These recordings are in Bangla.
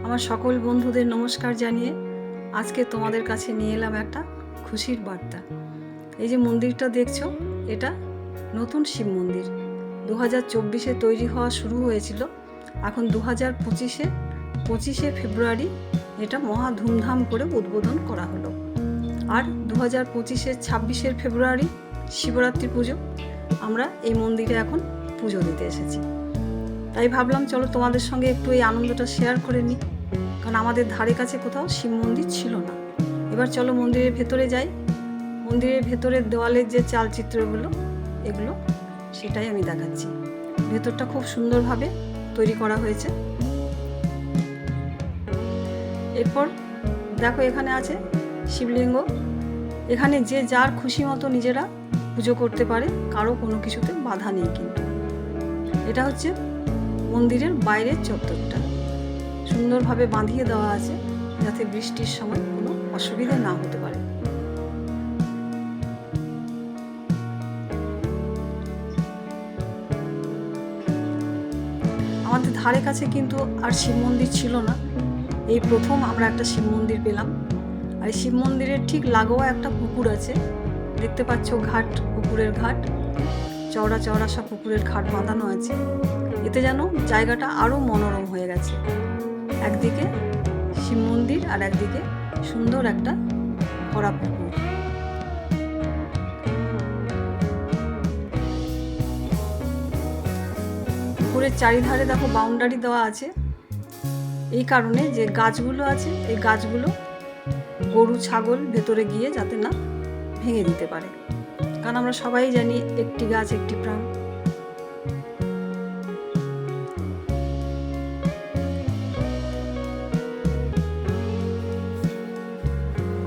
আমার সকল বন্ধুদের নমস্কার জানিয়ে আজকে তোমাদের কাছে নিয়ে এলাম একটা খুশির বার্তা। এই যে মন্দিরটা দেখছো, এটা নতুন শিব মন্দির 2024-এ তৈরি হওয়া শুরু হয়েছিল। এখন 2025-এ ফেব্রুয়ারি এটা মহা ধুমধাম করে উদ্বোধন করা হলো। আর 2025-এর 26 ফেব্রুয়ারি শিবরাত্রি পুজো। আমরা এই মন্দিরে এখন পুজো দিতে এসেছি। তাই ভাবলাম চলো তোমাদের সঙ্গে একটু এই আনন্দটা শেয়ার করে নিই, কারণ আমাদের ধারে কাছে কোথাও শিব মন্দির ছিল না। এবার চলো মন্দিরের ভেতরে যাই। মন্দিরের ভেতরের দেওয়ালের যে চালচিত্রগুলো, এগুলো সেটাই আমি দেখাচ্ছি। ভেতরটা খুব সুন্দরভাবে তৈরি করা হয়েছে। এরপর দেখো, এখানে আছে শিবলিঙ্গ। এখানে যে যার খুশি মতো নিজেরা পুজো করতে পারে, কারো কোনো কিছুতে বাধা নেই। কিন্তু এটা হচ্ছে মন্দিরের বাইরের চত্বরটা, সুন্দরভাবে বাঁধিয়ে দেওয়া আছে যাতে বৃষ্টির সময় কোনো অসুবিধা না হতে পারে। আমাদের ধারে কাছে কিন্তু আর শিব মন্দির ছিল না, এই প্রথম আমরা একটা শিব মন্দির পেলাম। আর এই শিব মন্দিরের ঠিক লাগোয়া একটা পুকুর আছে, দেখতে পাচ্ছ ঘাট, পুকুরের ঘাট, চওড়া চওড়া সব পুকুরের ঘাট বাঁধানো আছে। এতে যেন জায়গাটা আরও মনোরম হয়ে গেছে। একদিকে শিব মন্দির আর একদিকে সুন্দর একটা ভরা পুকুর। পুকুরের চারিধারে দেখো বাউন্ডারি দেওয়া আছে, এই কারণে যে গাছগুলো আছে, এই গাছগুলো গরু ছাগল ভেতরে গিয়ে যাতে না ভেঙে দিতে পারে, কারণ আমরা সবাই জানি একটি গাছ একটি প্রাণ।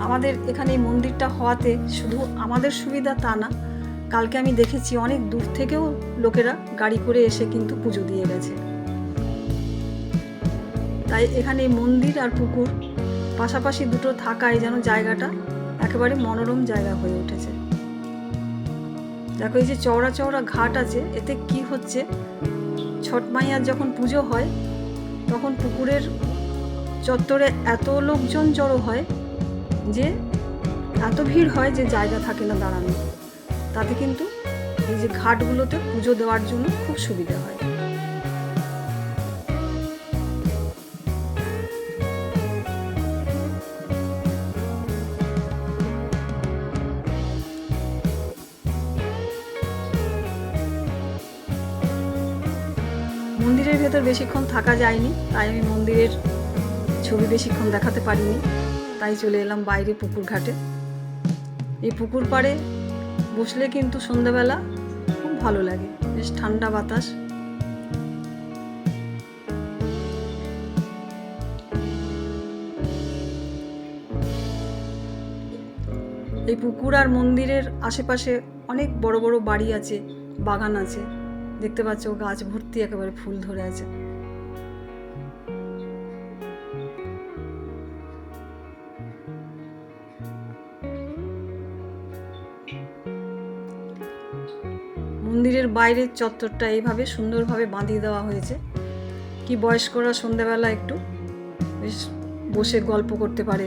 আমাদের এখানে এই মন্দিরটা হওয়াতে শুধু আমাদের সুবিধা তা না, কালকে আমি দেখেছি অনেক দূর থেকেও লোকেরা গাড়ি করে এসে কিন্তু পুজো দিয়ে গেছে। তাই এখানে মন্দির আর পুকুর পাশাপাশি দুটো থাকায় যেন জায়গাটা একেবারে মনোরম জায়গা হয়ে উঠেছে। দেখো, এই যে চওড়া চওড়া ঘাট আছে, এতে কি হচ্ছে, ছট মাইয়ার যখন পুজো হয় তখন পুকুরের চত্বরে এত লোকজন জড়ো হয় যে এত ভিড় হয় যে জায়গা থাকে না দাঁড়ানো। তাতে কিন্তু এই যে ঘাটগুলোতে পুজো দেওয়ার জন্য খুব সুবিধা হয়। মন্দিরের ভেতর বেশিক্ষণ থাকা যায়নি, তাই আমি মন্দিরের ছবি বেশিক্ষণ দেখাতে পারিনি। তাই চলে এলাম বাইরে পুকুর ঘাটে। এই পুকুর পাড়ে বসলে কিন্তু সন্ধ্যাবেলা খুব ভালো লাগে, বেশ ঠান্ডা বাতাস। এই পুকুর আর মন্দিরের আশেপাশে অনেক বড় বড় বাড়ি আছে, বাগান আছে, দেখতে পাচ্ছ গাছ ভর্তি একেবারে ফুল ধরে আছে। মন্দিরের বাইরের চত্বরটা এইভাবে সুন্দরভাবে বাঁধিয়ে দেওয়া হয়েছে, কি বয়স্করা সন্ধ্যাবেলা একটু বেশ বসে গল্প করতে পারে,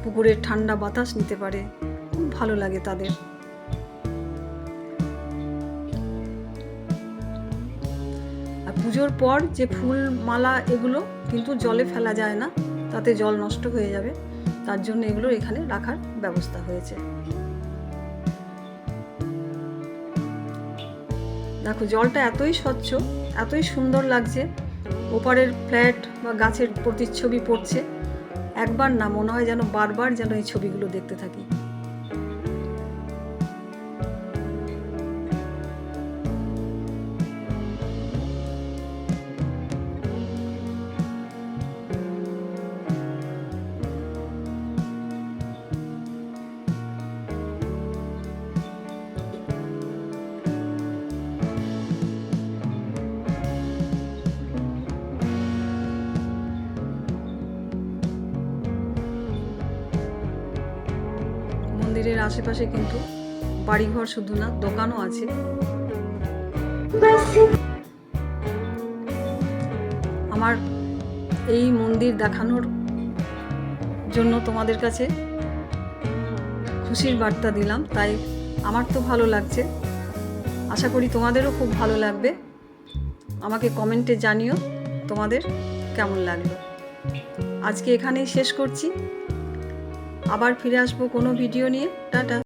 পুকুরের ঠান্ডা বাতাস নিতে পারে, খুব ভালো লাগে তাদের। আর পুজোর পর যে ফুল মালা এগুলো কিন্তু জলে ফেলা যায় না, তাতে জল নষ্ট হয়ে যাবে, তার জন্য এগুলো এখানে রাখার ব্যবস্থা হয়েছে। দেখো, জলটা এতই স্বচ্ছ, এতই সুন্দর লাগছে, ওপারের ফ্ল্যাট বা গাছের প্রতিচ্ছবি পড়ছে, একবার না মনে হয় যেন বারবার যেন এই ছবিগুলো দেখতে থাকি। মন্দিরের আশেপাশে কিন্তু বাড়িঘর শুধু না, দোকানও আছে। আমার এই মন্দির দেখানোর জন্য তোমাদের কাছে খুশির বার্তা দিলাম, তাই আমার তো ভালো লাগছে, আশা করি তোমাদেরও খুব ভালো লাগবে। আমাকে কমেন্টে জানিও তোমাদের কেমন লাগলো। আজকে এখানেই শেষ করছি, আবার ফিরে আসবো কোনো ভিডিও নিয়ে। টাটা।